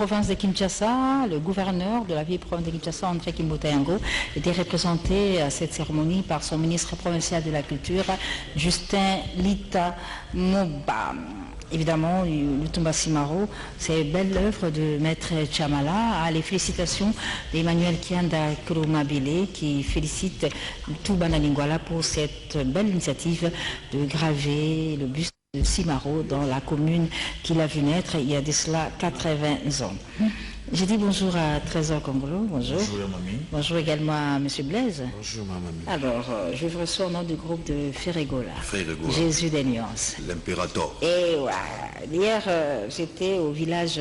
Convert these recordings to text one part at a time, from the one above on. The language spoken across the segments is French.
Province de Kinshasa, le gouverneur de la ville province de Kinshasa, André Kimbotayango, était représenté à cette cérémonie par son ministre provincial de la Culture, Justin Lita Moba. Évidemment, Lutumba Simaro, c'est une belle œuvre de Maître Chamala. Les félicitations d'Emmanuel Kianda Kromabile qui félicite Lutumba Nalingwala pour cette belle initiative de graver le buste de Simaro dans la commune qu'il a vu naître il y a de cela 80 ans. J'ai dit bonjour à Trésor Congolo, bonjour. Bonjour mamie. Bonjour également à M. Blaise. Bonjour mamie. Alors, je vous reçois au nom du groupe de Ferregola. Ferregola. Jésus des nuances. L'impérator. Et ouais, hier j'étais au village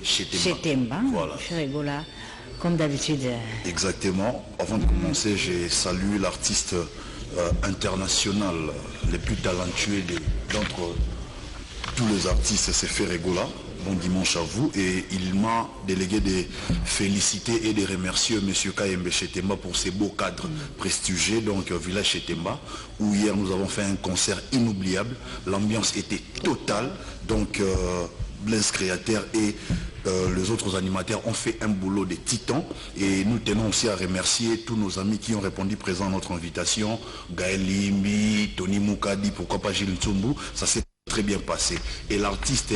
Chetemba, voilà. Ferregola, comme d'habitude. Exactement. Avant de commencer, j'ai salué l'artiste international le plus talentueux d'entre tous les artistes, c'est Ferregola. Bon dimanche à vous, et il m'a délégué de féliciter et de remercier M. Kayembe Chetemba pour ces beaux cadres prestigieux, donc village Chetemba, où hier nous avons fait un concert inoubliable. L'ambiance était totale, donc Blaise Créateur et les autres animateurs ont fait un boulot de titan, et nous tenons aussi à remercier tous nos amis qui ont répondu présent à notre invitation. Gaël Limbi, Tony Moukadi, pourquoi pas Gilles Tsumbu, ça s'est très bien passé. Et l'artiste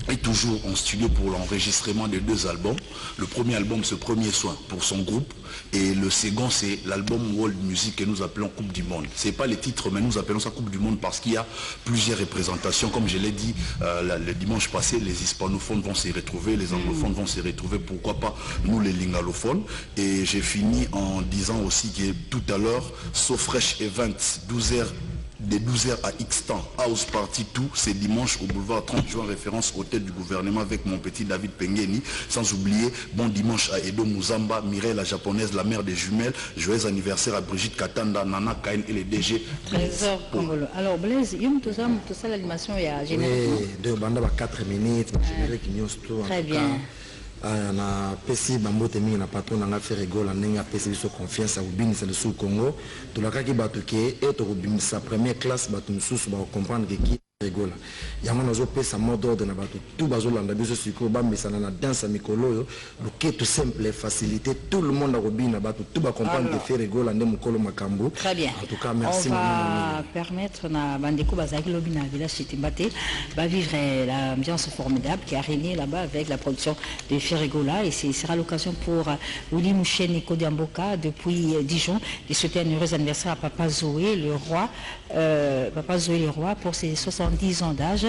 est toujours en studio pour l'enregistrement de 2 albums. Le premier album, c'est Premier Soin pour son groupe, et le second, c'est l'album World Music que nous appelons Coupe du Monde. C'est pas les titres, mais nous appelons ça Coupe du Monde parce qu'il y a plusieurs représentations. Comme je l'ai dit le dimanche passé, les hispanophones vont s'y retrouver, les anglophones vont s'y retrouver, pourquoi pas nous les lingalophones. Et j'ai fini en disant aussi que tout à l'heure, So Fresh Event, 12h, de 12h à X temps, House Party tout, c'est dimanche au boulevard 30 juin, référence hôtel du gouvernement avec mon petit David Pengeni, sans oublier bon dimanche à Edo Muzamba, Mireille la japonaise, la mère des jumelles, joyeux anniversaire à Brigitte Katanda, Nana Kain et les DG. Trésor Congolo. Alors Blaise, tout ça l'animation il y a généralement. Oui, deux bandes à 4 minutes, très bien. na pesi bambote mingi na patron na Ferregola ndenge apesi biso confiance akobimisa lesu Congo tolakaki bato ke etokobimisa première classe bato mosusu bakomprendre ke Ferregola yango nazopesa mot d'ordre na bato tout bazolanda biso sikoyo bamesana na danse mikolo oyo loketo simple facilité tout le monde akobina bato tout bakomprendre ke Ferregola nde mokolo makambo. Très bien. En tout cas merci. On va permettre na bandeko bazaki lobi na village Chitimbate va vivre l'ambiance formidable qui a régné là-bas avec la production de Ferregola, et ce sera l'occasion pour Willy Mouchen et Kodiamboka depuis Dijon de souhaiter un heureux anniversaire à Papa Zoé le roi, pour ses 70 ans d'âge.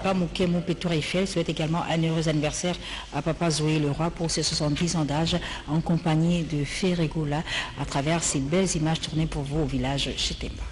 Pamouké Moupetour Eiffel souhaite également un heureux anniversaire à Papa Zoé le roi pour ses 70 ans d'âge en compagnie de Ferregola à travers ces belles images tournées pour vous au village Chetemba.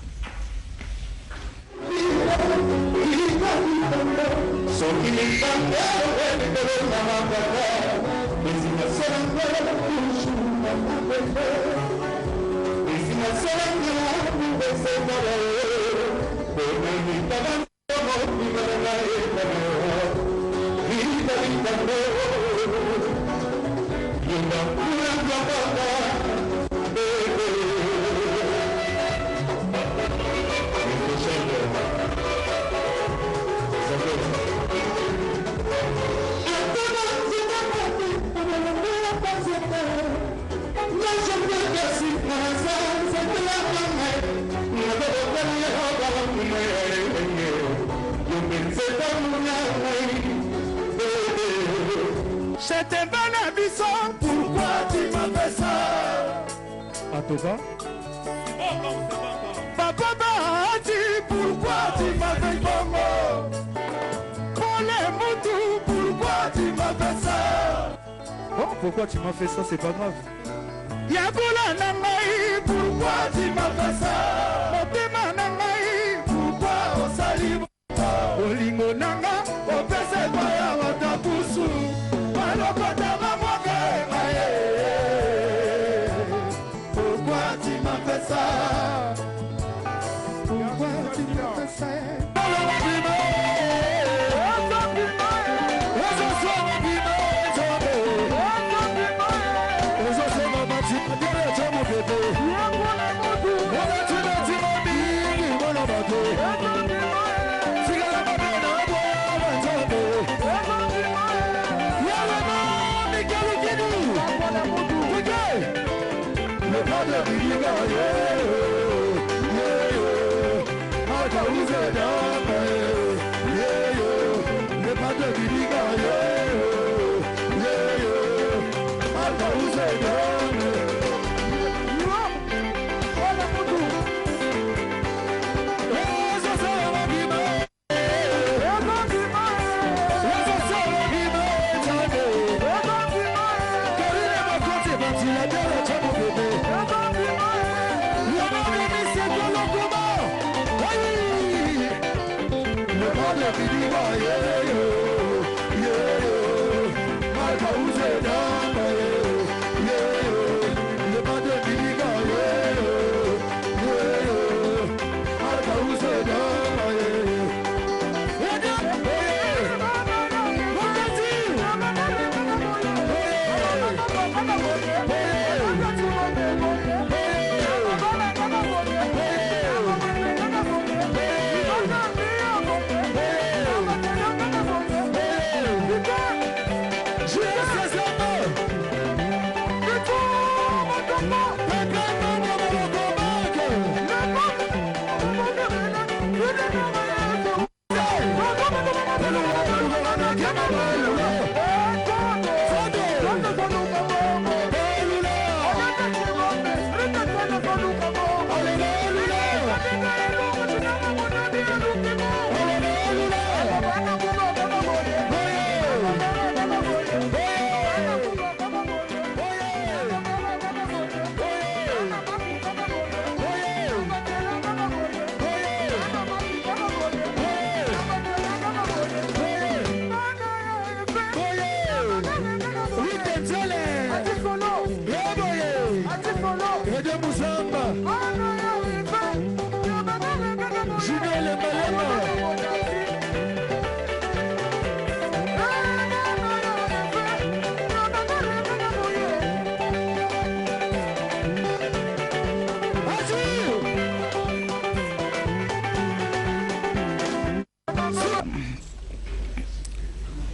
J'étais bon à Bisson, pourquoi tu m'as fait ça? Atoka Papa Bahati, pourquoi tu m'as fait bongo? Pour les moutous, pourquoi tu m'as fait ça? Bon, pourquoi tu m'as fait ça, c'est pas grave. Yagoula Nangaï, pourquoi tu m'as fait ça? Motema Nangaï, pourquoi on s'allie? Olingo Nanga, on fait ses boya watapusu. Pourquoi tu m'as fait ça? Pourquoi tu m'as fait ça?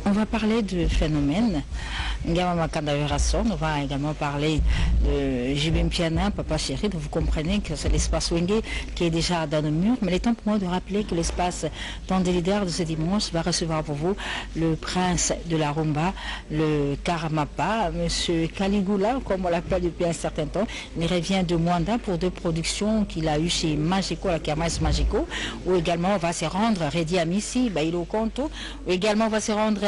On va parler de phénomène. On va également parler de Jibim Piana, Papa Chéri. Vous comprenez que c'est l'espace Wenge qui est déjà dans le mur. Mais il est temps pour moi de rappeler que l'espace Tandelidaire de ce dimanche va recevoir pour vous le prince de la rumba, le Karamapa, monsieur Caligula, comme on l'appelle depuis un certain temps. Il revient de Mwanda pour 2 productions qu'il a eues chez Magico, la Kermesse Magico, où également on va se rendre Redi Amissi, Bailo Konto, où également on va se rendre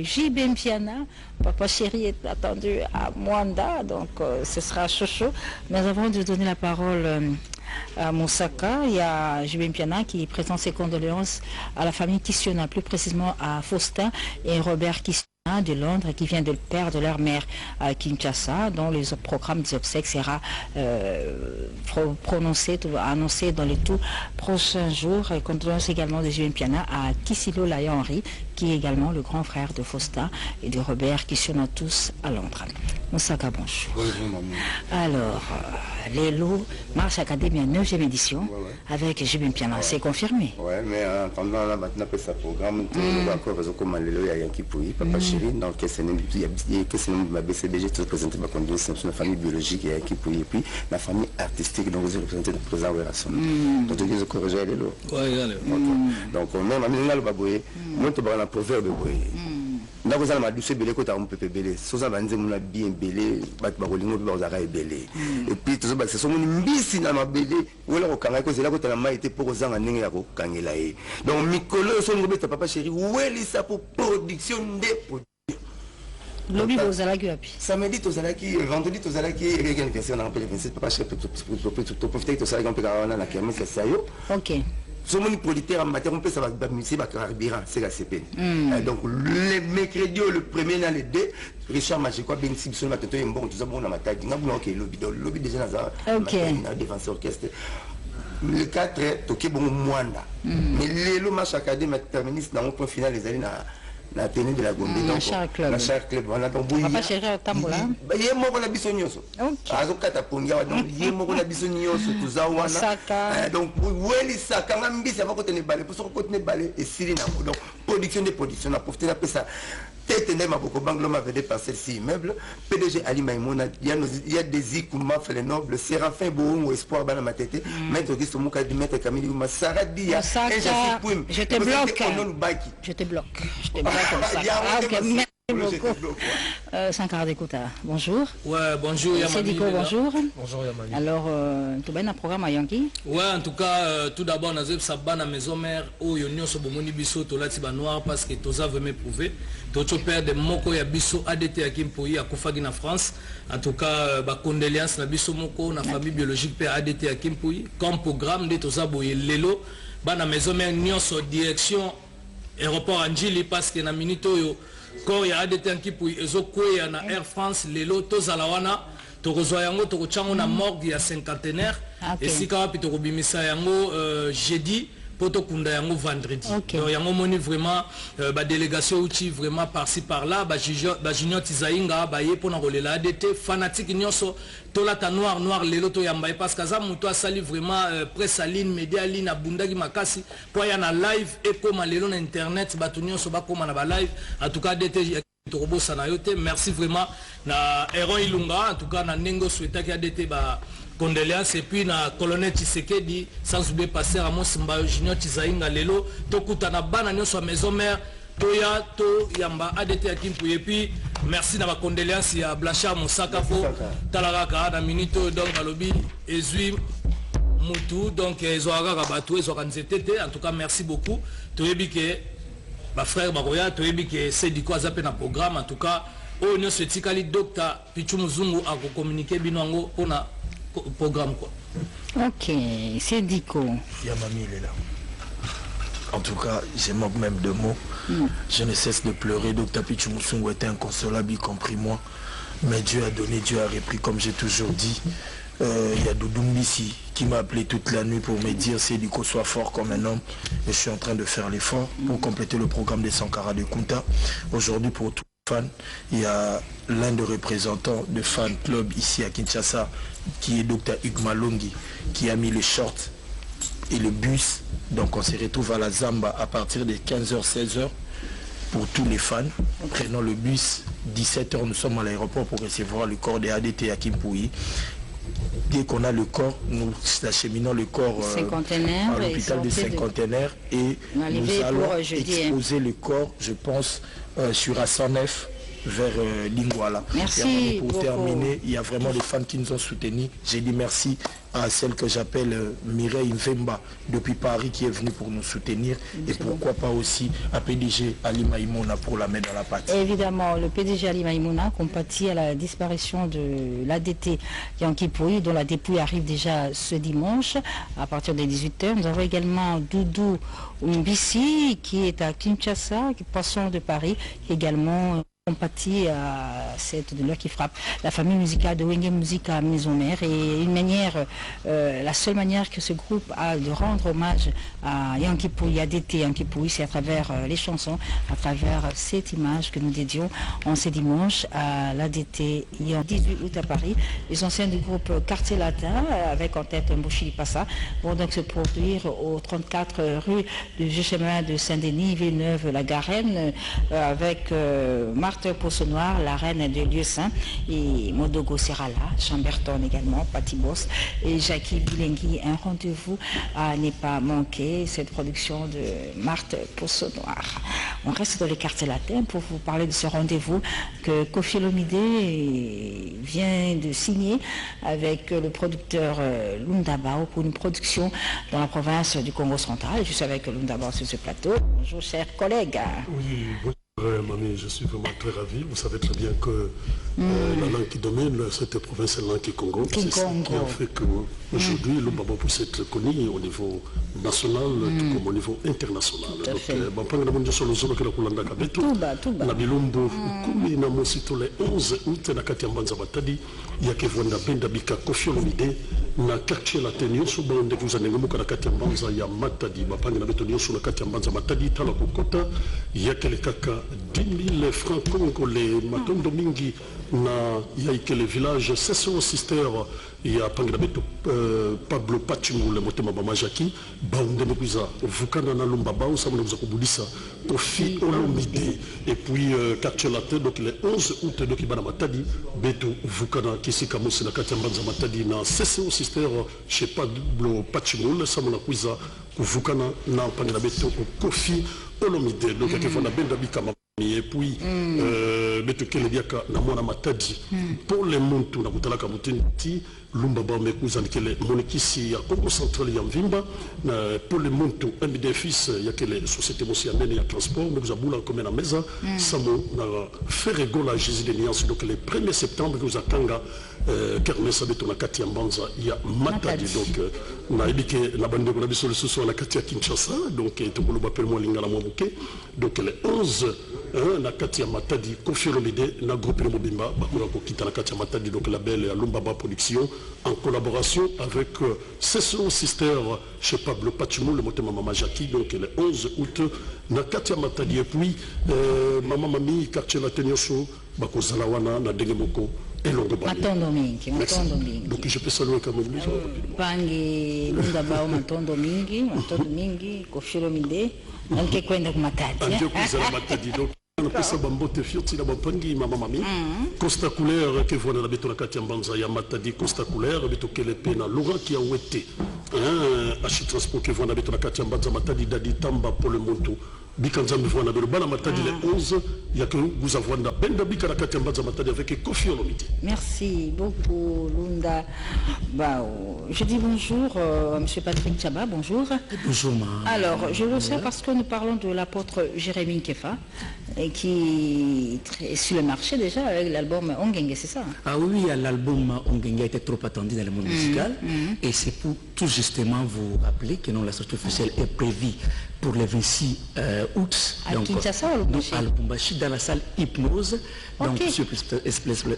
Jibim Piana. Papa Chéri est attendu à Mwanda, donc ce sera chaud. Mais avant de donner la parole à Moussaka, il y a Jibim Piana qui présente ses condoléances à la famille Kissiona, plus précisément à Faustin et Robert Kissiona de Londres, qui vient de perdre leur mère à Kinshasa, dont le programme des obsèques sera annoncé dans les tout prochains jours. Et condoléances également de Jibim Piana à Kissilo Laya Henry, qui est également le grand frère de Faustin et de Robert Kissiona, tous à Londres. Moussaka, bonjour. Bonjour, maman. Alors, les lots Marche Académie 9e édition, avec Jibim Piana, c'est confirmé. Oui, mais en attendant, là, maintenant, que ça programme, on va encore réseau comme Lélo, il y a Yankee Pouy, Papa Chéri, donc qu'est-ce que ma BCBG, tout représenté ma condition, la famille biologique, il y a Yankee Pouy, et puis la famille artistique, donc vous représentez le président de la Somme. Donc, tu dis que corriger Lélo. Oui, allez. Donc, même, on a le baboué, moi, tu vas dans le proverbe de Boye. Nous avons un douce belé côté un peu belé. Sosa banze muna bien belé, bat barolingo pe bazaka belé. Et puis tout ça c'est son mbisi na belé, ou là okanga ko zela côté na maïté pour ozanga ndenge ya ko kangela e. Donc mikolo so ngobeta Papa Chéri, welisa pour production des produits. Lobby bozalaki wapi? Samedi tozalaki, vendredi tozalaki, il y a une question on appelle 27 Papa Chéri pour profiter que tozalaki on peut garder na kermesse ça yo. OK. Somoni producteur en matière, on peut savoir que carburant, c'est la CP. Donc le mercredi, le premier dans les 2, Richard Magico, Ben Simpson, Matato, et bon, tout ça, bon, on a ma taille. On a bloqué le lobby déjà dans la défense orchestre. Le 4, Toké, bon, Mwanda. Mais le match académique terminé dans le point final, les années la tenue de la Gombe. La Charles Club. La Charles Club. Papa Chéri au Tambola. Il y a un bisognoso. Il y a un bisognoso. Donc, oui, ça, quand même, ça va continuer balai. Pour ça, continuer balai et Siri. Donc, production de production. On a profité de ça. tête n'est ma beaucoup banque l'homme avait dépassé 6 immeubles PDG Ali Maïmouna il y a des ikouma fait les nobles Séraphin Bourou espoir bana matete maître Christo Mouka di maître Camille Ouma Saradi ya je te bloque comme ça. Ok, merci beaucoup. Sankara Dekouta, bonjour. Ouais, bonjour Yamami. Sédiko, bonjour. Bonjour Yamami. Alors, tu as un programme à Yankee? Ouais, en tout cas, tout d'abord, nous avons sabba na maison mère où nous sommes bomoni biso to lati ba noir parce que tous avons me prouvé. Tout père de moko ya biso ADT à Kimpoyi à Koufagi na France. En tout cas, ba condoléances na biso moko na famille biologique père ADT à Kimpoyi. Comme programme de tous aboye lelo ba na maison mère nyonso direction aéroport Anjili parce que na minute yo quand il y a des temps qui pour na Air France lelo tozala wana tokozwa yango tokochango na morgue ya cinquantenaire et si ka pi tokobimisa yango jeudi poto kunda yango vendredi. Donc yango moni vraiment ba délégation outil vraiment par-ci par-là ba junior tizainga ba ye pona kolela ADT fanatique nyonso tolata noir lelo to yamba parce que za muto asali vraiment presse ligne média ligne abundaki makasi po ya na live et comme lelo na internet batu nyonso ba koma na ba live en tout cas ADT Torobo Sanayote merci vraiment na Héron Ilunga en tout cas na nengo souhaitaki ADT ba condoléances et puis na colonel Tshisekedi sans oublier passer à mon Simba Junior Tizainga lelo tokuta na bana nyonso a maison mère toya to yamba ADT à Kimpoui et puis merci na ba condoléances ya Blachard Moussaka po talaraka na minute donc balobi ezui mutu donc ezoaka bato ezoaka nzetete en tout cas merci beaucoup toyebi ke ba frère baroya toyebi ke Sédiko azape na programme en tout cas o nyo setikali docteur Pichu Muzungu a communiquer binongo pona programme quoi. Ok, c'est Diko. Yamami il est là. En tout cas, je manque même de mots. Je ne cesse de pleurer. Docteur Pichu Moussungou était inconsolable, y compris moi. Mais Dieu a donné, Dieu a repris, comme j'ai toujours dit. Il y a Doudou Mbissi qui m'a appelé toute la nuit pour me dire c'est Diko soit fort comme un homme. Et je suis en train de faire l'effort pour compléter le programme des Sankara Dekouta. Aujourd'hui, pour tout il y a l'un des représentants de fan club ici à Kinshasa qui est Dr Hugues Malongi qui a mis les shorts et le bus. Donc on se retrouve à la Zamba à partir de 15h 16h pour tous les fans. Prenons le bus 17h, nous sommes à l'aéroport pour recevoir le corps des ADT à Kimpoui. Dès qu'on a le corps, nous acheminons le corps à l'hôpital des cinquantenaires et nous allons exposer le corps, je pense, sur A109 vers Lingwala. Merci. Et pour terminer, il y a vraiment des fans qui nous ont soutenus. J'ai dit merci à celle que j'appelle Mireille Mvemba depuis Paris qui est venue pour nous soutenir et pourquoi pas aussi à PDG Ali Maïmouna pour la mettre dans la pâte. Évidemment, le PDG Ali Maïmouna compatit à la disparition de l'ADT Yankipoui dont la dépouille arrive déjà ce dimanche à partir des 18h. Nous avons également Doudou Mbissi qui est à Kinshasa, passant de Paris, qui est également compatit à cette douleur qui frappe la famille musicale de Wenge Musique à Maison Mère et une manière, la seule manière que ce groupe a de rendre hommage à Yankipoui, ADT Yankipoui, c'est à travers les chansons, à travers cette image que nous dédions en ce dimanche à l'ADT 18 août à Paris. Les anciens du groupe Quartier Latin avec en tête Mboshili Passa vont donc se produire au 34 rue du Vieux Chemin de Saint-Denis, Villeneuve-la-Garenne avec Marthe Poissonnoir, la reine des lieux saints, et Modogo Serrala, Chamberton également, Patibos et Jackie Bilengui. Un rendez-vous à ne pas manquer, cette production de Marthe Poissonnoir. On reste dans les quartiers latins pour vous parler de ce rendez-vous que Kofi Olomide vient de signer avec le producteur Lundabao pour une production dans la province du Congo central. Je suis avec Lundabao sur ce plateau. Bonjour chers collègues. Oui, bonjour. Mamie, je suis vraiment très ravi. Vous savez très bien que la langue qui domine cette province, c'est la langue Congo. C'est ce qui a fait qu'aujourd'hui, le Baba puisse être connu au niveau national tout comme au niveau international. Donc, na bilumbu kumi na mosito le 11 août na kati ya Mbanza Matadi ya Kevonda Benda Bika Kofi Olomide na quartier latin nyonso bonde kuza nengemuka na kati ya Mbanza ya Matadi bapangi na beto nyonso na kati ya Mbanza Matadi tala kokota ya kele kaka 10 000 francs congolais. Matondo mingi na yaikele village Session Sister ya Pangrabeto Pablo Pachimule motema bamajaki baunde mekuza vukana na lumba bao samana kuza kubudisa Kofi Olomide et puis Karchelate donc le 11 août donc ibana matadi beto vukana kisika musi na kati mbanza matadi na Session Sister chez Pablo Pachimule samana kuza kuvukana na Pangrabeto Kofi Olomide donc akifana benda bikama et puis betokele biaka na mwana matadi pour les muntu na kutalaka mutinti lumba ba mekuza nikele monikisi ya Congo central ya Mvimba pour les muntu MDFIS ya kele société mosianene ya transport mekuza bula comme na meza samo na ferego la Jésus de Niance donc le 1er septembre mekuza kanga kermesa beto na kati ya mbanza ya matadi donc na ebike na bande ko na biso le soso na kati ya Kinshasa donc to ko ba pelmo lingala mo muke donc le 11 na kati ya matadi Kofi Olomide na groupe le Mobimba bakura ko kita na kati ya matadi donc label ya Lumbaba production en collaboration avec Session Sister chez Pablo Pachimou le motema Mama Jackie donc le 11 août na kati ya matadi et puis Mama Mami quartier la Tenyoso bakozala wana na ndenge moko elongo ba matondo mingi donc je peux saluer quand même pangi lunda bao matondo mingi Kofi Olomide anke kwenda kumatadi donc on peut bambote fioti na bapangi Mama Mami Costa couleur que voit na beto na kati ya mbanza ya matadi Costa couleur beto kele pena Laurent qui a wete achi transport que voit na beto na kati ya mbanza matadi Dadi Tamba pour le monto bikanza mvoa na bana matadi le 11 il y a que vous avoir na benda bikana kati ya mbanza matadi avec Kofi Olomide. Merci beaucoup Lunda Bao. Je dis bonjour à monsieur Patrick Chaba, bonjour. Bonjour ma. Alors, je le sais parce que nous parlons de l'apôtre Jérémie Kefa et qui est sur le marché déjà avec l'album Ongenge, c'est ça? Ah oui, l'album Ongenge a été trop attendu dans le monde musical et c'est pour tout justement vous rappeler que non, la sortie officielle est prévue pour le 26 août. À Kinshasa ou donc à Lubumbashi dans la salle Hypnose, donc sur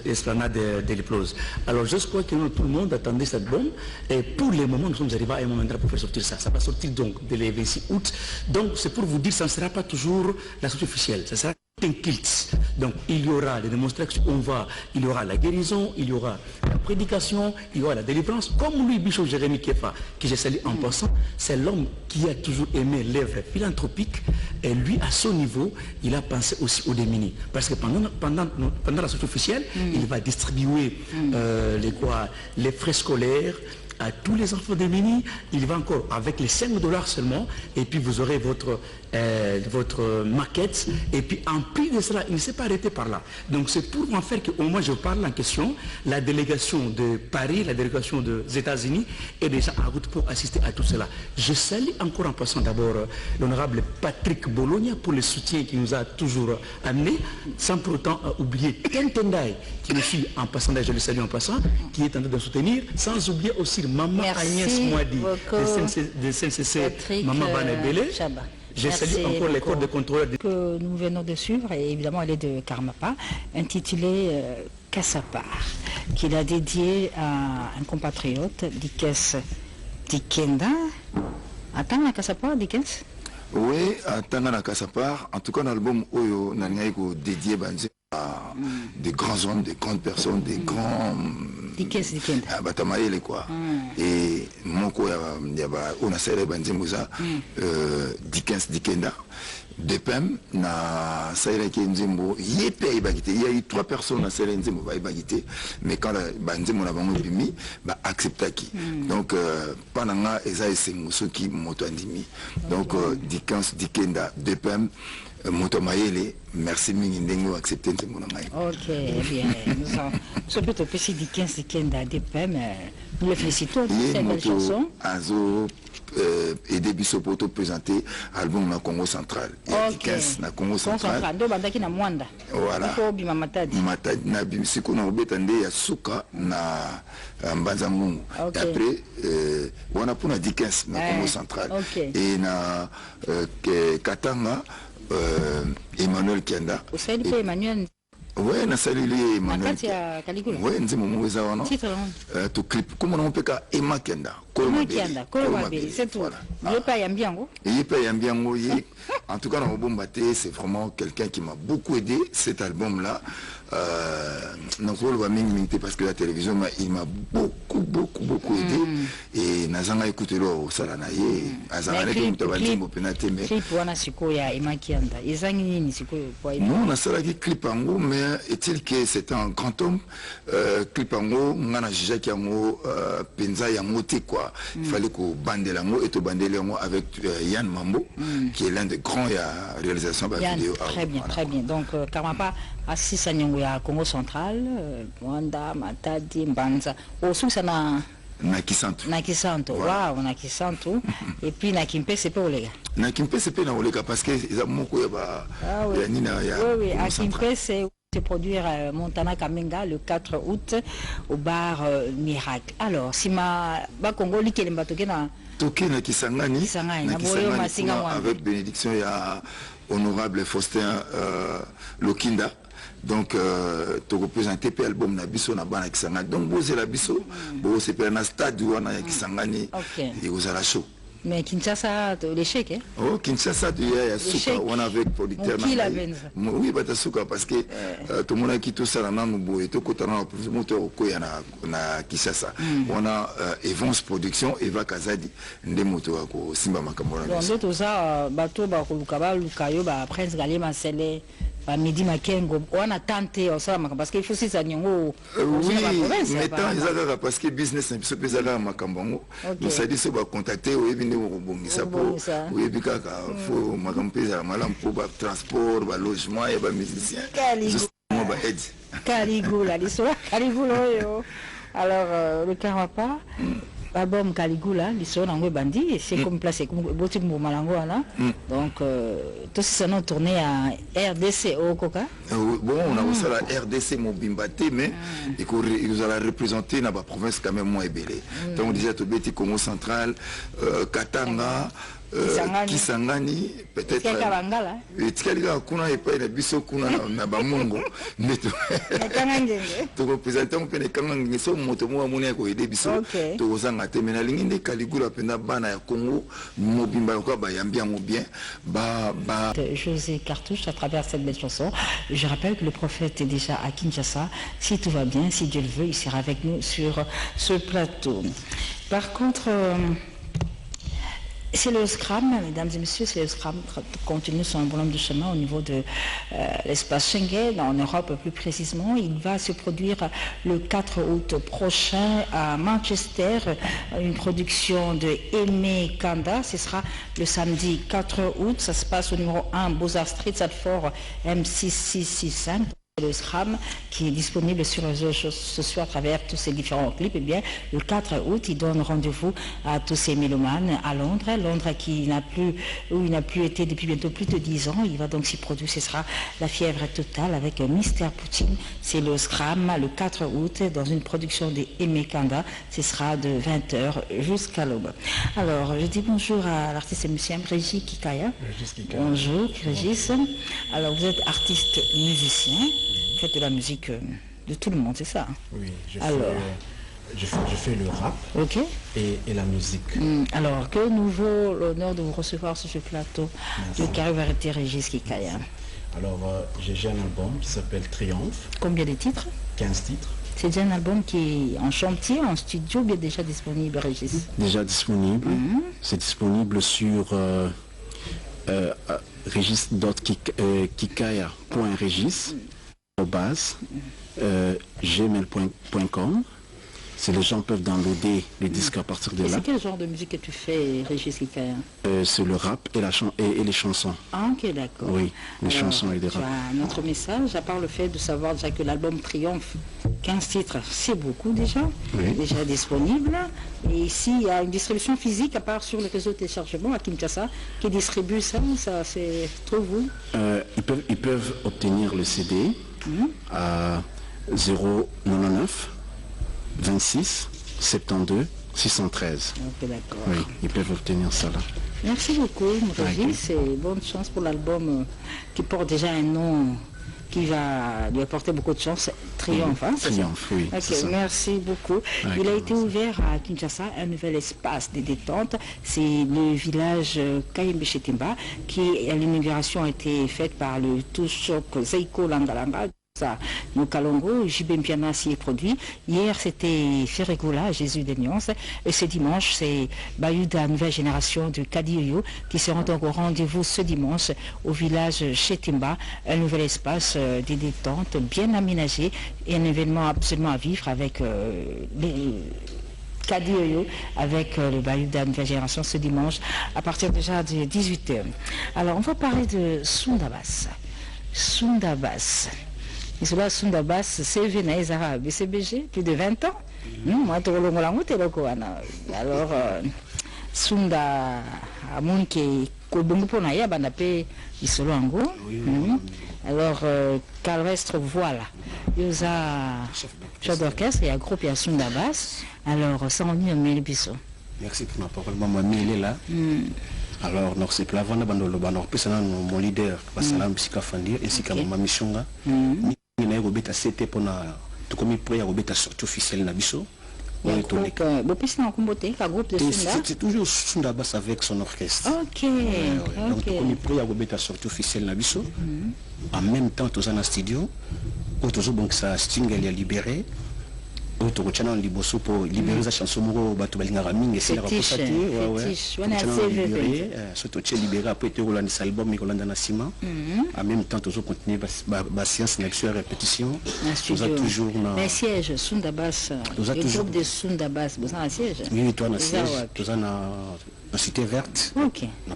l'esplanade de l'Hypnose. Alors je crois que tout le monde attendait cet album et pour le moment nous sommes arrivés à un moment pour faire sortir ça. Ça va sortir donc dès le 26 août. Donc c'est pour vous dire ça ne sera pas toujours la sortie officielle, ça sera un culte. Donc il y aura des démonstrations, il y aura la guérison, il y aura la prédication, il y aura la délivrance. Comme lui, Bishop Jérémie Kefa, que j'ai salué en passant, c'est l'homme qui a toujours aimé l'œuvre philanthropique et lui, à son niveau, il a pensé aussi aux démunis. Parce que pendant la sortie officielle, il va distribuer les frais scolaires à tous les enfants démunis. Il va encore avec les $5 seulement et puis vous aurez votre maquette et puis en plus de cela il ne s'est pas arrêté par là. Donc c'est pour en faire qu'au moins je parle en question. La délégation de Paris, la délégation des États-Unis est déjà en route pour assister à tout cela. Je salue encore en passant d'abord l'honorable Patrick Bologna pour le soutien qu'il nous a toujours amené, sans pour autant oublier Tendai qui me suit en passant, je le salue en passant, qui est en train de soutenir, sans oublier aussi Maman Agnès Moadi de CNCC, Maman Banabele. Je salue encore les corps de contrôle que nous venons de suivre, et évidemment elle est de Karmapa, intitulée Kassapar, qu'il a dédié à un compatriote, Dikes Dikenda. Attends, la Kassapar, Dikes? Oui, attends, la Kassapar. En tout cas, l'album Oyo Nangaïko dédié à des grands hommes, des grandes personnes, des grands. Dikes Dikenda. Ah, Batamaïle quoi. Et mon co, on a serré Banzimouza, Dikes Dikenda. Depem na Saïla Kenzimbo, il y a eu 3 personnes à Saïla Kenzimbo, mais quand Banzimbo n'a pas bimi, bah accepta qui. Donc pendant Eza et Semusoki Motoandimi. Donc Dikens Dikenda, Depem, Motomaïle, merci Mingindengo accepter ce monamai. Ok, bien. Nous sommes plutôt petit Dikens Dikenda, Depem, nous le félicitons pour cette belle chanson. Azo et début ce poteau présenté album na Congo central. Na Congo central. Voilà. Na bisiko na obetande ya suka na Mbanzamungu. Après wana pona Dikens na Congo central. Et na Katanga Emmanuel Kianda. Emmanuel. Ouais, na salué Emmanuel. Katia Caligula. Ouais, nzimo mweza wana. To clip. Comment on peut ka Emma Kianda. c'est tout. Il n'est pas Yambiango. Il n'est pas Yambiango. En tout cas, dans Bombaté, c'est vraiment quelqu'un qui m'a beaucoup aidé, cet album-là. Parce que la télévision, il m'a beaucoup aidé. Et Nazanga écouté au Salanaye. Non, on a salagi clip en haut, mais est-il que c'était un grand homme? Clip en haut, on a jugé qu'il y a Penza Yamote quoi. Il fallait qu'on bande l'ango et tout bande l'ango avec Yann Mambo, qui est l'un des grands réalisations de la vidéo. Très bien, très bien. Donc, Kamapa, assis à Congo central, Rwanda, Matadi, Mbanza. Au sous, ça n'a. Nakisanto, waouh, Nakisanto. Et puis Nakimpe, c'est pas Olega. Nakimpe, c'est pas Olega parce que ils ont beaucoup de. Oui, Nakimpe, c'est produire Montana Kamenga le 4 août au bar Miracle. Alors, si ma Congo li kelemba tokena Tokena Kisangani avec bénédiction, il y a honorable Faustin Lokinda. Donc, tu représentes l'album na biso na bana Kisangani. Donc, vous la biso, vous c'est un stade où on a Kisangani et vous avez la show. Mais Kinshasa, l'échec, hein? Oh, Kinshasa, il y a Souka, on a avec producteur. Oui, bah, Souka, parce que tout le monde a quitté tout ça, et tout le monde a Kinshasa. On a Evans Production, Eva Kazadi, des motos à Simba Makamora. Donc, tout ça, bateau, Bakolukaba, Lukayo, Prince Galé, Marcelé. Midi Makengo, on a tenté parce qu'il faut aussi ça. Oui, mais tant ils parce que business n'est pas ça Makambongo. Nous ça dit ça va contacter au Ebine au Bongisa pour au Ebika faut Makampeza malam pour transport, logement et musicien. Caligula, l'histoire Caligula. Alors le Carapa. Album Caligula, l'histoire d'Ango Bandi, c'est comme placé comme boutique Malango là. Donc tout ça nous tourné à RDC au Coca. Bon, on a aussi la RDC Mobimbaté, mais il nous a représenté dans la province quand même moins ébélée. Donc on disait Tobeti Congo central, Katanga. Kisangani peut-être kuna epa na biso kuna na bamongo neto to représenter on peut kanga so moto mo amone ko aider biso to zanga te mena linginde Caligula pena bana ya Congo mobimba ko ba yambia mo bien ba José Cartouche à travers cette belle chanson. Je rappelle que le prophète est déjà à Kinshasa. Si tout va bien, si Dieu le veut, il sera avec nous sur ce plateau. Par contre c'est le Scrum, mesdames et messieurs, c'est le Scrum qui continue son bonhomme de chemin au niveau de l'espace Schengen, en Europe plus précisément. Il va se produire le 4 août prochain à Manchester, une production de Aimé Kanda. Ce sera le samedi 4 août. Ça se passe au numéro 1 Beaux-Arts Street, Salford, M6665. Le Scrum qui est disponible sur les réseaux sociaux à travers tous ces différents clips. Et bien, le 4 août, il donne rendez-vous à tous ces mélomanes à Londres. Londres qui n'a plus, où il n'a plus été depuis bientôt plus de 10 ans. Il va donc s'y produire. Ce sera la fièvre totale avec Mister Poutine. C'est le Scrum le 4 août dans une production de Aimé Kanda. Ce sera de 20h jusqu'à l'aube. Alors, je dis bonjour à l'artiste musicien Régis Kikaya. Bonjour Régis. Alors, vous êtes artiste musicien. Faites de la musique de tout le monde, c'est ça? Oui, je fais le rap et la musique. Alors, que nous vaut l'honneur de vous recevoir sur ce plateau de Carré Variété Régis Kikaya? Alors, j'ai un album qui s'appelle Triomphe. Combien de titres? 15 titres. C'est déjà un album qui est en chantier, en studio, bien déjà disponible, Régis? Déjà disponible. C'est disponible sur regis.kikaya.regis gmail.com. Si les gens peuvent downloader les disques à partir de là. C'est quel genre de musique que tu fais, Régis Kikaya? C'est le rap et les chansons. Ah, ok, d'accord. Oui, les chansons et les rap. Notre message, à part le fait de savoir déjà que l'album Triomphe, 15 titres, c'est beaucoup déjà, déjà disponible. Et ici, il y a une distribution physique, à part sur le réseau de téléchargement à Kinshasa, qui distribue ça c'est trop vous. Ils peuvent obtenir le CD à 099 26 72 613. Ok, d'accord. Oui, ils peuvent obtenir ça là. Merci beaucoup, Régis. Et bonne chance pour l'album qui porte déjà un nom qui va lui apporter beaucoup de chance. Triomphe, hein, Triomphe, oui. Ok, merci beaucoup. Il a été ouvert à Kinshasa un nouvel espace de détente. C'est le village Kayembe Chetimba qui, à l'inauguration, a été faite par le Touchok Zeiko Langalanga. Kalongo, JB Mpiana s'y est produit. Hier, c'était Ferregola, Jésus des Nuances. Et ce dimanche, c'est Bayouda, nouvelle génération de Kadioyo, qui seront donc au rendez-vous ce dimanche au village Chetimba. Un nouvel espace de détente bien aménagé et un événement absolument à vivre avec les Kadioyo, avec le Bayouda, nouvelle génération ce dimanche à partir déjà de 18h. Alors, on va parler de Sundabas. Sundabas. Et cela, Sundabas, c'est venu à BCBG, plus de 20 ans. Moi, je suis alors, Sunda, Amunke, Kobongupona, Yabanape, Isolongo. Alors, Calvestre, voilà. Il y a chef d'orchestre, il y a un groupe, il y a Sundabas. Alors, ça, on y a mis le bisou. Merci pour ma parole. Maman, il est là. Alors, c'est Plavana Bandolo, mon leader, Basalam Sikafandi, ainsi qu'à Maman Michonga. Il y a un CT pour la sortie officielle Nabiso. C'est toujours Sundabas avec son orchestre. Ok. Donc, on est prêt à sortie officielle Nabiso. En même temps, tous en un studio. Autour donc ça Sting elle est libéré. Autour channel liboso pour libérer sa chanson moro batu balinga raminga c'est la reposate surtout libéré après te Roland album Rolanda Nassima. En même temps toujours continuer ba séance de répétition. Nous a toujours na siège Sundabas. Le groupe de Sundabas, vous avez un siège. Oui, toi na siège. Tous en la cité verte. Ok. La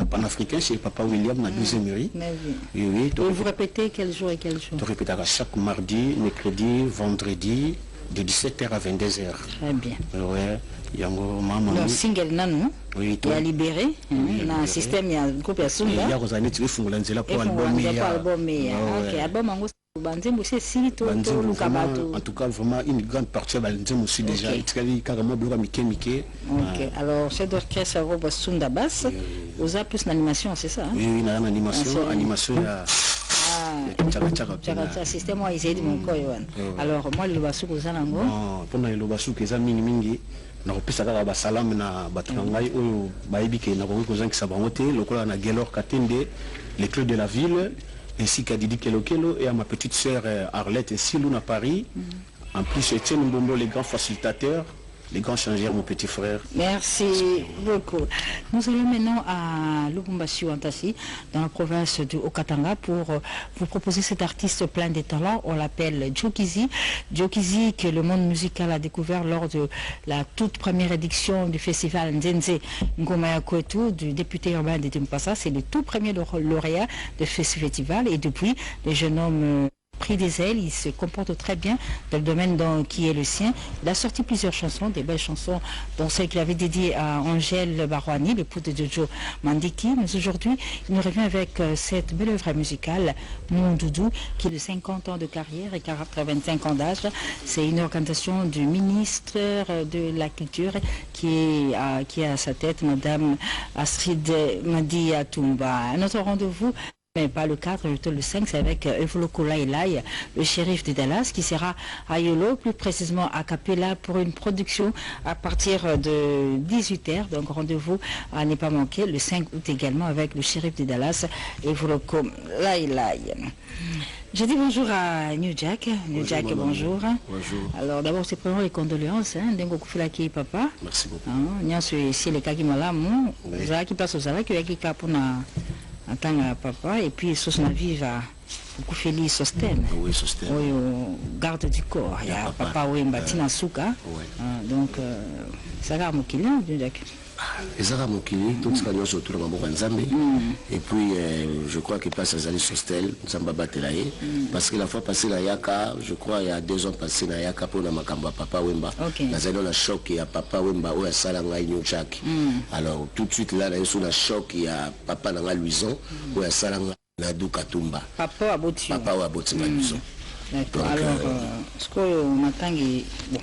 panafricain chez Papa William na deuxième mairie. Oui. Et vous répétez quel jour et quel jour? Tu répéteras chaque mardi, mercredi, vendredi de 17h à 22h. Très bien. Ouais. Le single Nanou, oui, il a libéré. Dans un système, il y a un groupe à Sunda. Il y a Rosalie, tu veux faire pour album. Ok, album en en tout cas, vraiment une grande partie aussi déjà. Ok, alors chef d'orchestre Robert Sundabas, vous avez plus d'animation, c'est ça? Oui, une animation. Animation. Système moi ils mon alors moi le basu kozanango pendant le basu keza mingi na kopesa kaka ba salam na batangai oyo baibike na ko kozangisa bango te lokola na Gelor Katende les clés de la ville ainsi qu'à Didi Kelokelo et à ma petite sœur Arlette Silou à Paris. En plus Etienne Mbombo les grands facilitateurs. Les grands changeurs, mon petit frère. Merci beaucoup. Nous allons maintenant à Lubumbashi Wantasi, dans la province de Okatanga, pour vous proposer cet artiste plein de talents. On l'appelle Jokizi. Jokizi, que le monde musical a découvert lors de la toute première édition du festival Nzenze Ngoma Kwetu du député urbain de Timpasa. C'est le tout premier lauréat de ce festival. Et depuis, le jeune homme pris des ailes, il se comporte très bien dans le domaine qui est le sien. Il a sorti plusieurs chansons, des belles chansons, dont celle qu'il avait dédiée à Angèle Barouani, l'époux de Jojo Mandiki. Mais aujourd'hui, il nous revient avec cette belle œuvre musicale, Mon Doudou, qui est de 50 ans de carrière et 85 ans d'âge. C'est une organisation du ministre de la Culture qui est à sa tête, Madame Astrid Madi Atumba. Notre rendez-vous, mais pas le 4, le 5, c'est avec Evoloko Lailai, le shérif de Dallas, qui sera à Yolo, plus précisément à Capella, pour une production à partir de 18h. Donc rendez-vous à ne pas manquer, le 5 août également, avec le shérif de Dallas, Evoloko Lailai. Je dis bonjour à New Jack. New Jack, bonjour. Bonjour. Alors d'abord, c'est vraiment les condoléances. Dengo Kufilaki, papa. Merci beaucoup. Nous sommes ici, les Kakimalamu. Vous avez qui passe au Zala, qui a qui capona en tant que papa, et puis Sosna Viva, beaucoup Félix Sosten. Oui, Sosten. Oui, garde du corps. Il y a papa Wembatina Souka. Donc, ça va mon client, Ezara Mokili, tout ce qu'on a autour de Mambo Nzambe. Et puis, je crois qu'il passe à Zali Sostel, Nzamba Batelaye. Parce que la fois passée, la Yaka, je crois, il y a 2 ans passé, la Yaka pour la Makamba, Papa Wemba. La Zalo, la choc, il y a Papa Wemba, ou à Salanga, New Jack. Alors, tout de suite, là, sur la choc, il y a Papa Nanga Luison, ou à Salanga, Nadou Katumba. Papa Aboti. Papa Aboti Luison. D'accord. Alors, ce qu'on attend, bon.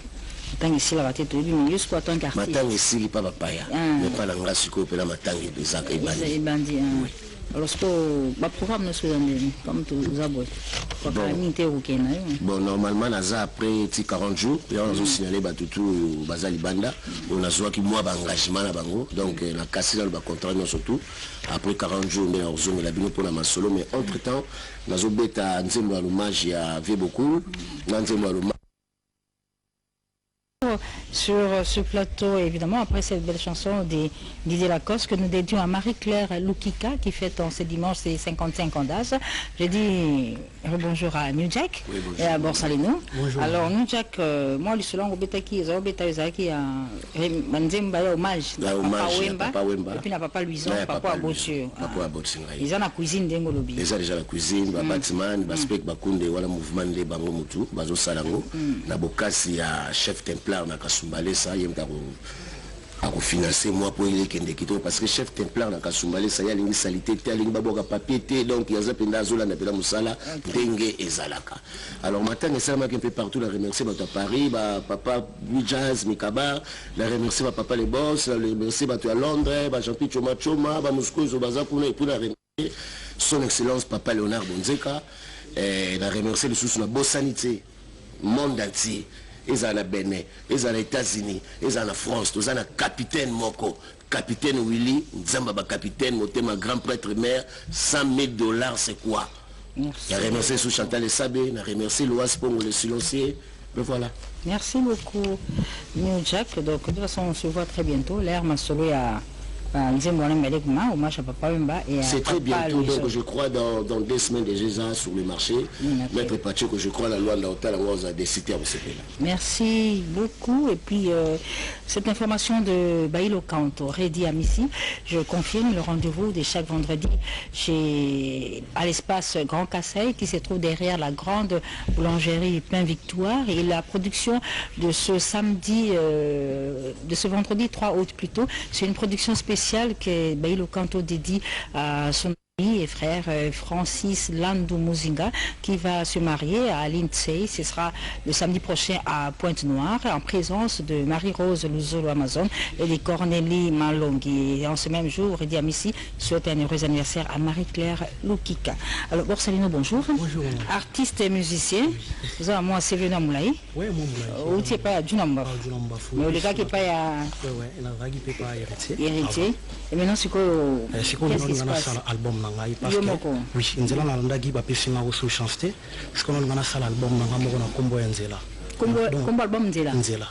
tant ici la bataille de lui jusqu'à tant qu'artiste matang ici pas papaya mais pas la grâce que pe la matang et ça que bandi alors ce que programme nous comme tout zaboué bon normalement naza après 40 jours et on a signalé batutu bazali banda on a zoa qui moi engagement na bango donc la casse dans le contrat non surtout après 40 jours mais on zone la bino pour la masolo mais entre temps nazo beta nzembo l'hommage ya vie beaucoup nzembo sur ce plateau, évidemment, après cette belle chanson d'Didier Lacoste que nous dédions à Marie-Claire Loukika qui fête en ce dimanche ses 55 ans d'âge. J'ai dit bonjour à New Jack et à Borsalino. Bonjour. Alors New Jack, moi, le selon Obetaki, Zaki a hommage à Papa Wemba et puis à Papa Luison, Papa Abotieu. Ils ont la cuisine d'Engolobi. Ils ont déjà la cuisine, le bâtiment, le spec, le mouvement de Bangomutu, Bazo Salango, la bokasi à chef templar. Na Kasumbale ça yem à financer moi pour il est parce que chef templar na Kasumbale ça y a une salité tel une baboka papier donc il y a zapenda zola na pela musala dengue ezalaka alors matin et ça m'a un peu partout la remercier à Paris papa Jazz Mikaba la remercier papa les boss la remercier à Londres Jean-Pierre Choma Moscou Zobaza pour la remercier son excellence papa Léonard Bonzeka et la remercier le sous la bossanité monde entier. Ils sont à Bénin, ils sont aux États-Unis, ils sont en France, ils sont à capitaine Moko, capitaine Willy, Nzamba capitaine, Motema grand prêtre maire, $100 000 c'est quoi? Il a remercié sous Chantal et Sabé, il a remercié Loas Pongo le silencieux, mais voilà. Merci beaucoup, New Jack. Donc de toute façon, on se voit très bientôt. L'air m'a sauvé à c'est très bientôt, donc je crois dans 2 semaines déjà sur le marché. Maître Pacheco, je crois la loi de la des cités à CP. Merci beaucoup. Et puis cette information de Bailo Kanto, Redi Amissi, je confirme le rendez-vous de chaque vendredi à l'espace Grand Kassaï qui se trouve derrière la grande boulangerie Pain Victoire et la production de ce samedi, de ce vendredi 3 août plutôt, c'est une production spéciale que Bailo Kanto dédie à son ami et frère Francis Landou Muzinga qui va se marier à l'INSEE. Ce sera le samedi prochain à Pointe-Noire en présence de Marie-Rose Luzolo Amazon et de Cornélie Malongi. Et en ce même jour, Redi Amissi souhaite un heureux anniversaire à Marie-Claire Loukika. Alors Borsalino, bonjour. Bonjour. Artiste et musicien. Vous avez moi c'est venu à Moulaï. Oui, moi Moulaï. Ou tu n'es pas à Djunamba. Mais le gars qui n'est pas à... Oui, il n'est pas héritier. Héritier. Et maintenant c'est quoi? Qu'est-ce qui se passe? Album parce que oui, nzela nalandaki bapesinga oso chanceté parce que on a sala album nanga moko na kombo ya nzela. Kombo album nzela. Nzela.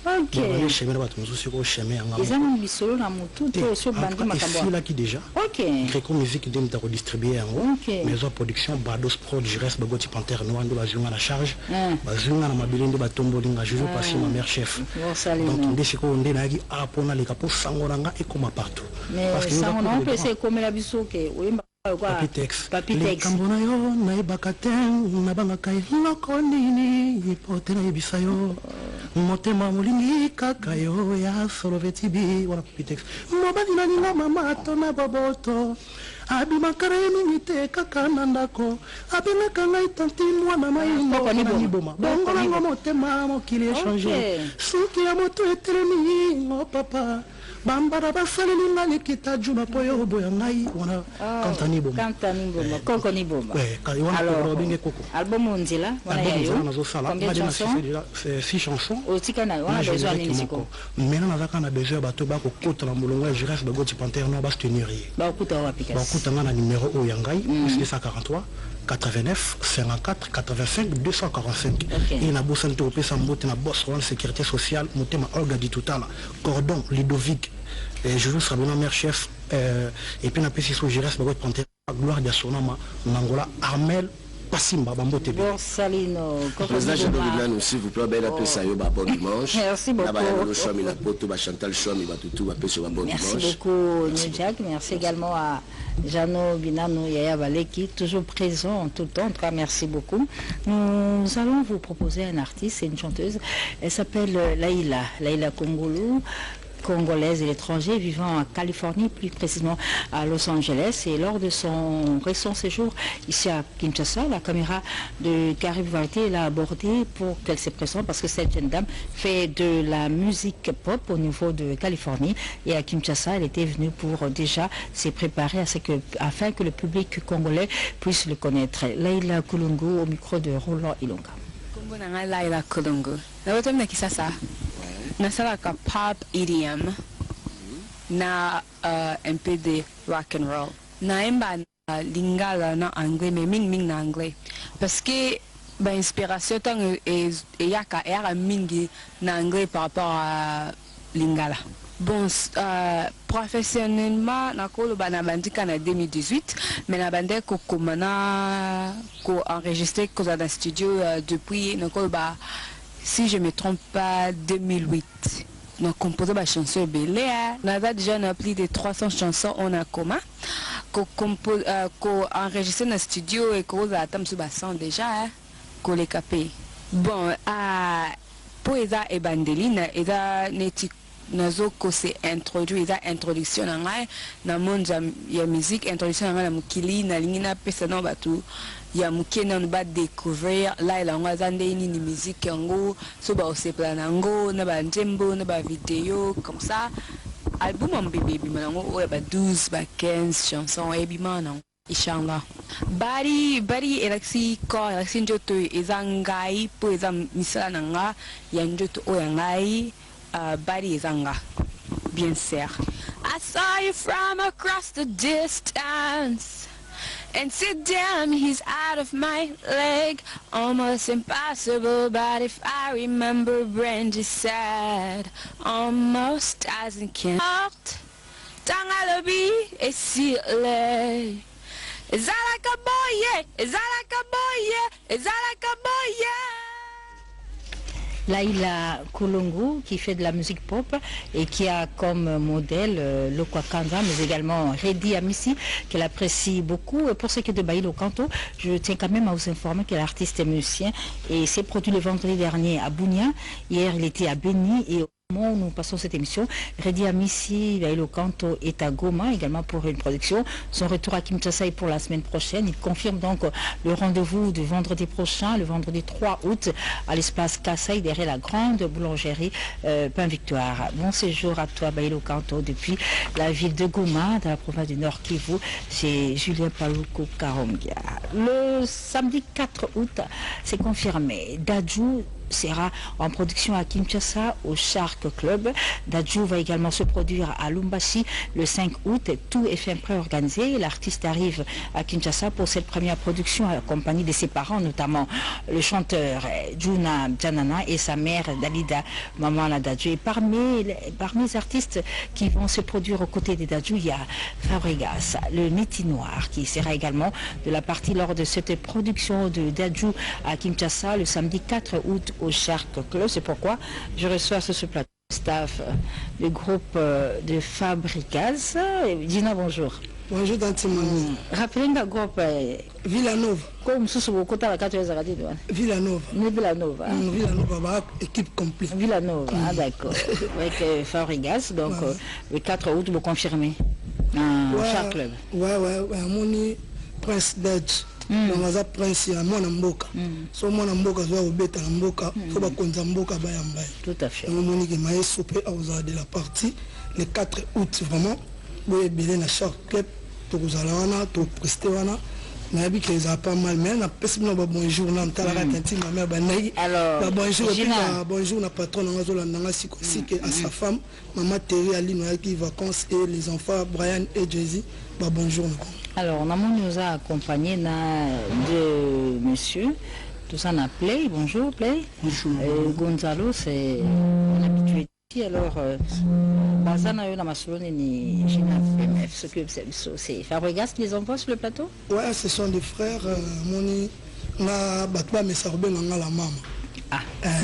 OK. On chemin bato mususu ko chemin anga. Ils ont bisolo na mutu to so bandi makambo. C'est là qui déjà. OK. Greco musique dem ta redistribuer en OK. Maison production Bados Prod Jires Bagoti Panthère Noir ndo bazunga na charge. Bazunga na mabile ndo batombolinga jujo passer ma mère chef. Donc ndesi ko ndé na ki apona le capo sangoranga et comme partout. Parce que ça on peut c'est comme la bisoke. Papitex likambona yo naibaka te nabangaka eloko nini po te nayebisa yo motema molingi kaka yo ya solo vetibi wana Papitex mobali naninga mama to na boboto abimakara ye mingi te kaka na ndako abengaka ngai tanti mwana maiboma bongo nango motema mokili echange suki ya moto etelemi ngo papa bambara basaleli nga likita juma po yo boya ngai wana kantani bomba koko ni bomba alors album Nzela wana yayo combien de chansons? C'est 6 chansons. Otikana wana besoin nini siko maintenant nazaka na besoin bato ba ko kota na molongo je reste bagoti Panthère no ba soutenir ba kuta wa application ba kuta na numéro o ya ngai 643 89 54 85 245 et na bossante au pesa mbote na boss rwanda sécurité sociale motema Olga di Tutala Cordon Ludovic et je serai mon mère chef et puis na pesi so Jires Bagoti Panthère gloire de Sonama Nangola Armel Passimba Bambote Borsalino président Jean-Dominique s'il vous plaît belle appel ça yo ba bon dimanche. Merci beaucoup. La poto ba Chantal Chomi ba tutu ba pesi ba bon dimanche. Merci beaucoup New Jack, merci également à Jano Binano Yaya Baleki, toujours présent en tout le temps. En tout cas, merci beaucoup. Nous allons vous proposer un artiste, c'est une chanteuse. Elle s'appelle Laïla Kongolo. congolaises et l'étranger vivant en Californie, plus précisément à Los Angeles. Et lors de son récent séjour ici à Kinshasa, la caméra de Carib Variété l'a abordée pour qu'elle se présente parce que cette jeune dame fait de la musique pop au niveau de Californie et à Kinshasa, elle était venue pour déjà se préparer afin que le public congolais puisse le connaître. Laila Kulungu au micro de Roland Ilonga. Laila Kulungu. Nasalaka pop EDM na un peu de rock and roll. Naimba lingala na anglais mais ming na anglais parce que ba inspiration tant yaka era mingi na anglais par rapport à lingala. Bon, professionnellement, nakolo bana bandika en 2018, mais na bandé ko komana ko enregistré ko dans studio depuis nakolo ba, si je me trompe pas, 2008. On a composé ma chanson Belé. On a déjà plus de 300 chansons en commun qu'on enregistré dans le studio et qu'on a attendu sur bassin déjà qu'on les capé. Bon, pour les et bandeline, et là nazo ko se introduit za introduction na ngai na monde ya musique introduction na mukili na lingina pesa na batu ya mukena on va découvrir là il a za ndeni ni musique yango so ba se plana ngo na ba njembo na ba vidéo comme ça album en bébé manango o ba 12 ba 15 chansons et bimana Ishanga bari eleksi ko eleksi njoto ezangai po ezam misala nga ya njoto o yangai bari ezanga bien sûr. I saw you from across the distance and said damn he's out of my leg, almost impossible, but if I remember Brandy said almost as in can Tangalobi is silly. Is that like a boy, yeah? Is that like a boy, yeah? Is that like a boy, yeah? Laila Kulungu qui fait de la musique pop et qui a comme modèle Lokwa Kanza mais également Redi Amissi qu'elle apprécie beaucoup. Pour ce qui est de Baïlo Kanto, je tiens quand même à vous informer qu'elle est artiste et musicien et s'est produit le vendredi dernier à Bunia. Hier il était à Beni et où nous passons cette émission, Redi Amissi, Baïlo Kanto est à Goma également pour une production. Son retour à Kinshasa est pour la semaine prochaine. Il confirme donc le rendez-vous de vendredi prochain, le vendredi 3 août, à l'espace Kassai, derrière la grande boulangerie Pain Victoire. Bon séjour à toi, Baïlo Kanto, depuis la ville de Goma, dans la province du Nord Kivu, c'est Julien Paluku Karongia. Le samedi 4 août, c'est confirmé, Dadju sera en production à Kinshasa au Shark Club. Dadju va également se produire à Lumbashi le 5 août. Tout est fait préorganisé. L'artiste arrive à Kinshasa pour cette première production accompagnée de ses parents, notamment le chanteur Juna Janana et sa mère Dalida Mamana Dadju. Et parmi les artistes qui vont se produire aux côtés de Dadju, il y a Fabregas, le Métis Noir, qui sera également de la partie lors de cette production de Dadju à Kinshasa le samedi 4 août au Shark Club. C'est pourquoi je reçois sur ce plateau staff du groupe de Fabregas. Dina, bonjour. Bonjour Dantimani. Rappelez le groupe Villanova. Comme sous le côté de la 4 Villanova. Villanova. Villanova, équipe complète. Villanova, ah d'accord. Avec Fabregas, donc le 4 août, vous confirmez. Shark Club. Ouais, mon Prince Dodge. Naza prince ya mwana mboka so mwana mboka zo obeta na mboka so bakonza mboka bayamba tout à fait moni ke maestro pe auza de la partie le 4 août vraiment boye belé na Shark Club to kozala wana to prester wana na bi que ça pas mal mais na pesi na ba bonjour na tala ka tanti ma mère banai alors bonjour na patron na zo la nanga siko sike à sa femme maman Terry Ali no qui vacances et les enfants Brian et Jay-Z ba bonjour. Alors, Namon nous a accompagné de monsieur, tout ça n'a Play, bonjour Play. Bonjour. Gonzalo, c'est un habitué ici. Alors, Bazana yo na masolone ni Gina PMF, c'est Fabregas qui les envoie sur le plateau? Ouais, ce sont des frères, moni na batba mais ça rebelle na la maman.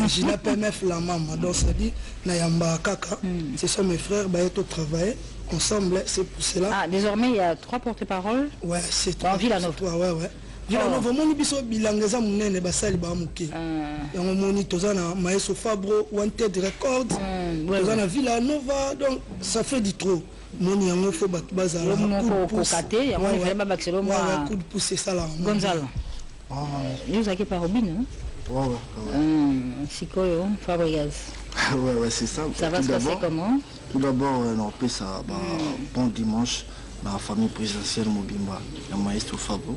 Gina PMF la maman, donc ça dit na yamba kaka. Ce sont mes frères, bah ils travaillent ensemble, c'est pour cela. Ah, désormais il y a 3 porte-paroles. Ouais, c'est toi. En Villanova. Ouais. Villanova moni biso bilangeza munene basali ba muke yango moni tozana Maestro Fabro Wanted Records tozana Villanova donc ça fait du trop moni yango faut bat bazala ko kate yango il fallait pas baxelo moi coup de pouce ça là Gonzalo nous a qui par Robin Sikoyo Fabregas. Ouais, c'est ça. Ça va se passer comment? Tout d'abord, on peut ça, bon dimanche, dans la famille présidentielle Mobimba, le maestro Fabro,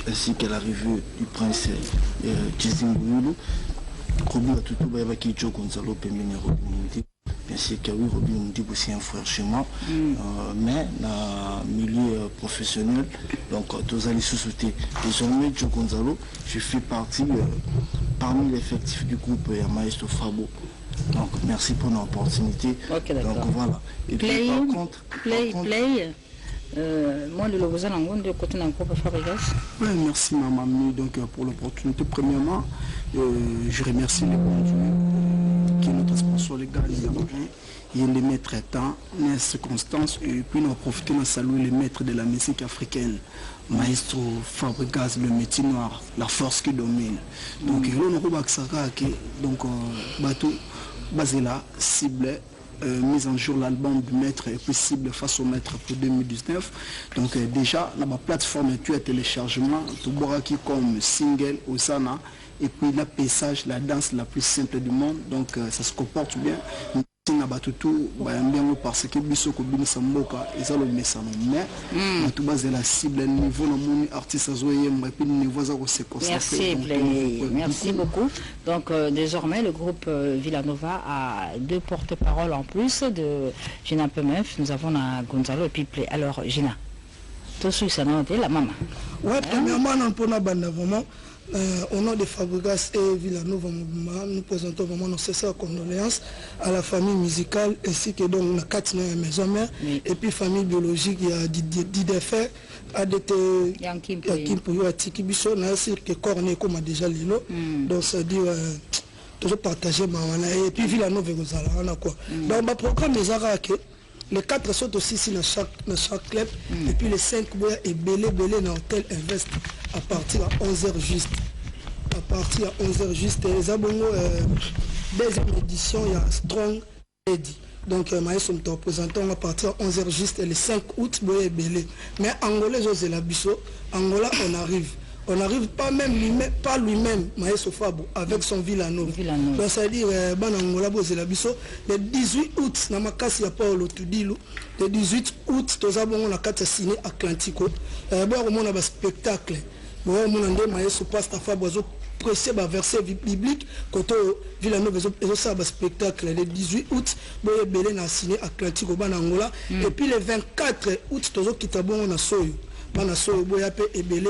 ainsi que l'arrivée du prince Tizingouyoulou, Robin Atutou qui joue Gonzalo Pemene Robin. Bien sûr que oui, Robin Mundi aussi un frère chez moi, mais dans le milieu professionnel, donc tous allez sous-souter. Désormais, Joe Gonzalo, je fais partie parmi l'effectif du groupe Maestro Fabro. Donc merci pour l'opportunité. Okay, donc voilà. Et play, puis, par contre, moi le logo de côté d'un groupe Fabregas. Oui, merci ma mamie donc pour l'opportunité. Premièrement, je remercie les bons Dieu qui est notre sponsor légal et les maîtres temps, les circonstances et puis nous profiter de saluer les maîtres de la musique africaine. Maestro Fabregas, le métier noir, la force qui domine. Donc bateau basé là, cible, mise en jour l'album du maître et puis cible face au maître pour 2019. Donc déjà, dans ma plateforme, tu as téléchargement, tu bois qui comme single, Osana, et puis la paysage, la danse la plus simple du monde. Donc ça se comporte bien. Parce que biso ko binisa mboka ezalo mesano mais tout base la cible niveau na moni artiste azoye puis niveau za ko se concentrer. Merci beaucoup. Donc désormais le groupe Villanova a 2 porte-paroles en plus de Gina Pemef, nous avons Gonzalo et puis Play. Alors Gina, tout ça la maman. Ouais, premièrement on peut na banda vraiment au nom de Fabregas et Villanova, nous présentons vraiment nos sincères condoléances à la famille musicale ainsi que donc la 4 maison mère et puis famille biologique, il y a Didefer, ADT, Yankim Pouyo, Atiki Bisso, Nassir, que Corné comme déjà Lilo, donc ça dit toujours partager Mawana et puis Villanova et quoi. Donc le programme des Araké, les 4 sont aussi dans chaque club et puis les 5 est belé dans l'hôtel Invest à partir à 11h juste. À partir à 11h juste, les abonnés, deuxième édition, il y a Strong Lady. Donc, Maïs, nous représentons à partir à 11h juste et le 5 août, est belé. Mais Angola, c'est la Bisso. Angola, on arrive. On n'arrive pas même pas lui-même, Maestro Fabro, avec son Villanova. Donc ça veut dire, Angola, c'est la Bisso. Le 18 août, dans ma casse, il n'y a pas le 18 août, nous avons un signé Atlantico. On a un spectacle. On a un spectacle. Fabro pressé verset biblique quand Villanova un spectacle le 18 août boye belé na signé Atlantico bana Angola et puis le 24 août tozo kitabongo na soyo bana soyo boya pe ebelé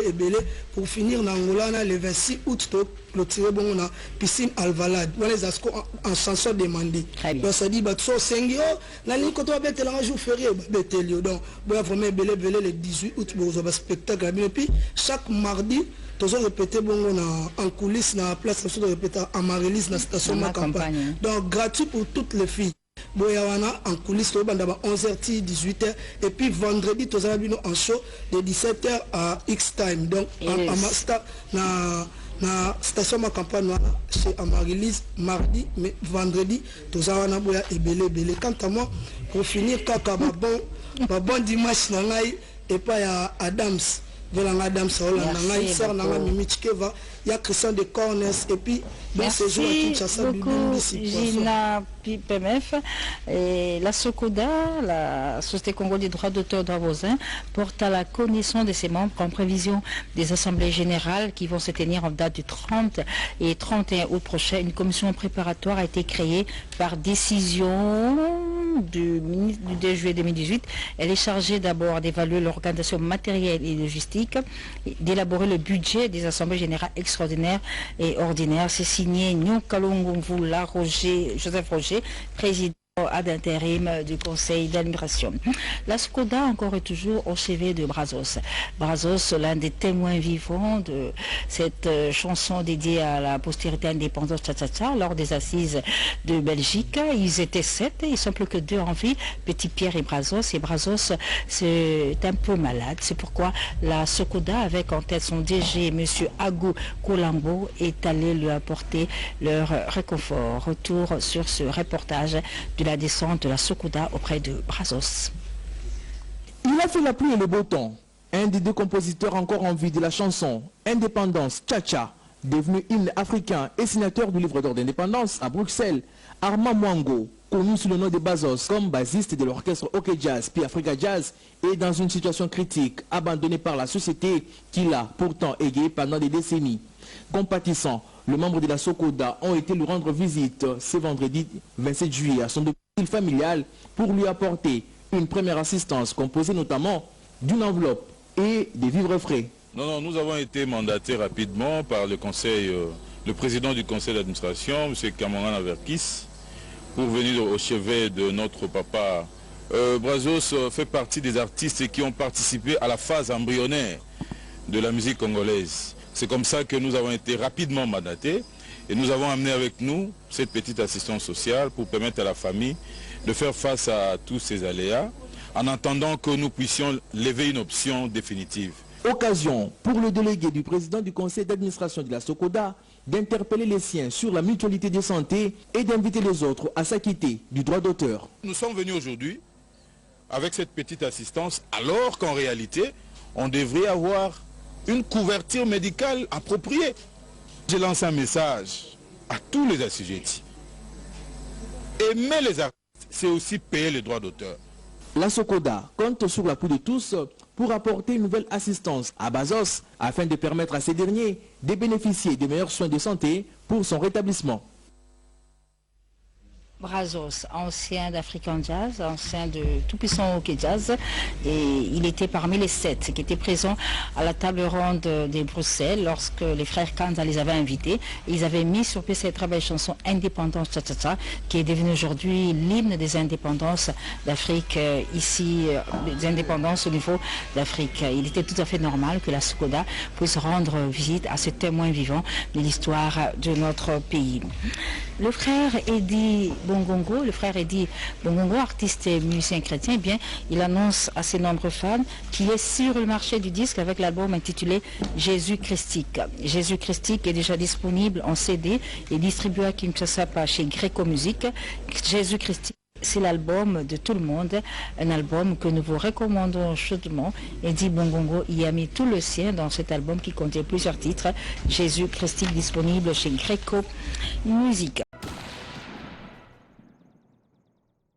pour finir na Angola le 26 août to clôturer bongo na piscine Alvalade on les asco en chanson demandée donc ça dit batso sengio na ni ko to betela un jour férié betelio donc boya vraiment belé le 18 août bozo spectacle et puis chaque mardi tous répété bon en coulisses dans la place de répéter en Marélis dans la station de campagne. Donc gratuit pour toutes les filles. Boyawana en coulisses de 11h 18h et puis vendredi tous en show de 17h à X time. Donc na station de campagne chez Amaryllis mardi mais vendredi tous boya et belé. Quant à moi pour finir kaka bon dimanche et pas à Adams. Adam Saola, il y a Christian de Cornes et puis dans ces jours à Kinshasa, Gina PMF et la Sokoda, la Société Congolaise des droits d'auteur d'Avoisin, porte à la connaissance de ses membres en prévision des assemblées générales qui vont se tenir en date du 30 et 31 août prochain. Une commission préparatoire a été créée par décision du 2 juillet 2018. Elle est chargée d'abord d'évaluer l'organisation matérielle et logistique, d'élaborer le budget des assemblées générales extraordinaires et ordinaires. C'est signé Nyon Kalongomvula Joseph Roger, président ad intérim du conseil d'administration. La SCODA encore et toujours au chevet de Brazos. Brazos, l'un des témoins vivants de cette chanson dédiée à la postérité indépendante Tcha-Tcha-Tcha lors des assises de Belgique. Ils étaient 7, ils sont plus que 2 en vie, Petit Pierre et Brazos. Et Brazos, c'est un peu malade. C'est pourquoi la SCODA, avec en tête son DG, M. Agou Kolambo, est allé lui apporter leur réconfort. Retour sur ce reportage de la descente de la SCODA auprès de Brazos. Il a fait la pluie et le beau temps. Un des 2 compositeurs encore en vie de la chanson Indépendance Tcha-Tcha, devenu hymne africain et signateur du livre d'or d'indépendance à Bruxelles, Armand Mwango, connu sous le nom de Bazos comme bassiste de l'orchestre OK Jazz puis Africa Jazz, est dans une situation critique, abandonné par la société qu'il a pourtant égayé pendant des décennies. Compatissant, les membres de la SCODA ont été lui rendre visite ce vendredi 27 juillet à son domicile familial pour lui apporter une première assistance composée notamment d'une enveloppe et des vivres frais. Non, nous avons été mandatés rapidement par le conseil, le président du conseil d'administration, M. Cameron Averkis, pour venir au chevet de notre papa. Brazos fait partie des artistes qui ont participé à la phase embryonnaire de la musique congolaise. C'est comme ça que nous avons été rapidement mandatés et nous avons amené avec nous cette petite assistance sociale pour permettre à la famille de faire face à tous ces aléas en attendant que nous puissions lever une option définitive. Occasion pour le délégué du président du conseil d'administration de la SCODA d'interpeller les siens sur la mutualité de santé et d'inviter les autres à s'acquitter du droit d'auteur. Nous sommes venus aujourd'hui avec cette petite assistance alors qu'en réalité on devrait avoir une couverture médicale appropriée. Je lance un message à tous les assujettis. Aimer les artistes, c'est aussi payer les droits d'auteur. La SCODA compte sur l'appui de tous pour apporter une nouvelle assistance à Bazos afin de permettre à ces derniers de bénéficier des meilleurs soins de santé pour son rétablissement. Brazos, ancien d'African Jazz, ancien de tout-puissant OK Jazz, et il était parmi les 7 qui étaient présents à la table ronde de Bruxelles lorsque les frères Kanza les avaient invités. Ils avaient mis sur pied cette très belle chanson Indépendance Tcha-Tcha-Tcha, qui est devenue aujourd'hui l'hymne des indépendances d'Afrique, ici, des indépendances au niveau d'Afrique. Il était tout à fait normal que la SCODA puisse rendre visite à ce témoin vivant de l'histoire de notre pays. Le frère Eddie Bongongo, artiste et musicien chrétien, eh bien, il annonce à ses nombreux fans qu'il est sur le marché du disque avec l'album intitulé Jésus Christique. Jésus Christique est déjà disponible en CD et distribué à Kinshasa par chez Greco Musique. Jésus Christique, c'est l'album de tout le monde, un album que nous vous recommandons chaudement. Eddie Bongongo y a mis tout le sien dans cet album qui contient plusieurs titres. Jésus Christique disponible chez Greco Musique.